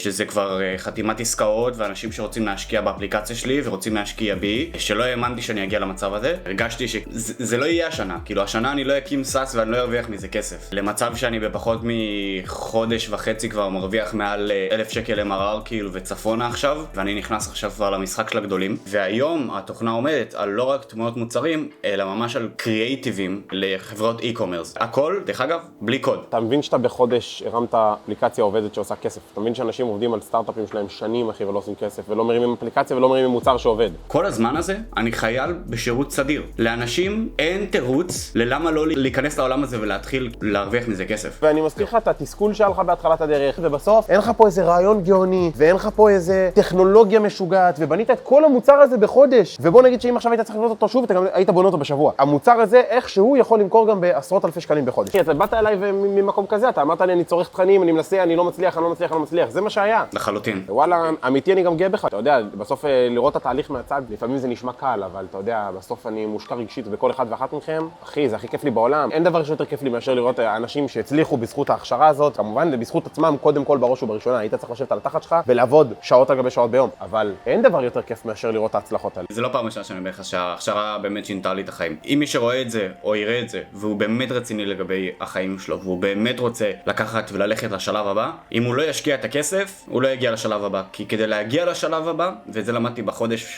שזה כבר חתימת עסקאות ואנשים שרוצים להשקיע באפליקציה שלי ורוצים להשקיע בי, שלא האמנתי שאני אגיע למצב הזה. הרגשתי שזה לא יהיה השנה, כאילו השנה אני לא אקים סאס ואני לא ארוויח מזה כסף. למצב שאני בפחות מחודש וחצי כבר מרוויח מעל 1,000 שקל MRR כאילו וצפונה עכשיו, ואני נכנס עכשיו כבר למשחק של הגדולים. והיום התוכנה עומדת על לא רק תמונות מוצרים, אלא ממש על קריאייטיבים לחברות e-commerce. הכל, דרך אגב, בלי קוד. אתה מבין שאתה בחודש הרמת אפליקציה עובדת שעושה כסף. אתה מבין שאנשים עובדים על סטארט-אפים שלהם שנים, אחי, ולא עושים כסף, ולא מרימים אפליקציה ולא מרימים מוצר שעובד. כל הזמן הזה אני חייל בשירות סדיר. לאנשים אין תירוץ ללמה לא להיכנס לעולם הזה ולהתחיל להרוויח מזה כסף. ואני מזכיר לך את התסכול שלך בהתחלת הדרך, ובסוף אין לך פה איזה רעיון גאוני, ואין לך פה איזה טכנולוגיה משוגעת, ובנית את כל המוצר הזה בחודש. ובוא נגיד שאם עכשיו היית צריך לבנות אותו שוב, אתה גם היית בונה אותו בשבוע. המוצר הזה איכשהו יכול למכור גם בעשרות אלפי שקלים בחודש. אתה באת אליי ממקום כזה, אתה אמרת לי אני צורך תכנים, אני מנסה, אני לא מצליח. זה מה שהיה. לחלוטין. וואלה, אמיתי אני גם גאה בך. אתה יודע, בסוף לראות את התהליך מהצד, לפעמים זה נשמע קל, אבל אתה יודע, בסוף אני מושקע רגשית בכל אחד ואחת מכם. אחי, זה הכי כיף לי בעולם. אין דבר שיותר כיף לי מאשר לראות אנשים שהצליחו בזכות ההכשרה הזאת. כמובן, בזכות עצמם, קודם כל בראש ובראשונה, היית צריך לשבת על התחת שלך ולעבוד שעות על גבי שעות ביום. אבל אין דבר יותר כיף מאשר לראות את ההצלחות האלה. זה לא פעם ראשונה שאני אומר לך שההכשרה באמת שינתה לי את החיים. אם מי שרואה את זה או יראה את זה, והוא באמת רציני לגבי החיים שלו, והוא באמת רוצה לקחת וללכת לשלב הבא, אם הוא לא ישקיע את הכסף, הוא לא יגיע לשלב הבא. כי כדי להגיע לשלב הבא, ואת זה למדתי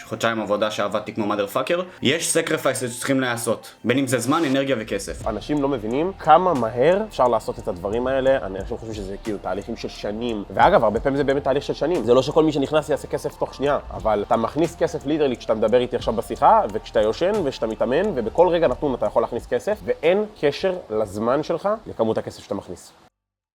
חודשיים עבודה שעבדתי כמו motherfucker, יש sacrifices שצריכים לעשות. בין אם זה זמן, אנרגיה וכסף. אנשים לא מבינים כמה מהר אפשר לעשות את הדברים האלה. אנשים חושבים שזה כאילו תהליכים של שנים. ואגב, הרבה פעמים זה באמת תהליך של שנים. זה לא שכל מי שנכנס יעשה כסף תוך שנייה, אבל אתה מכניס כסף ליטרלי כשאתה מדבר איתי עכשיו בשיחה, וכשאתה יושן וכשאתה מתאמן, ובכל רגע נתון אתה יכול להכניס כסף, ואין קשר לזמן שלך לכמות הכסף שאתה מכניס.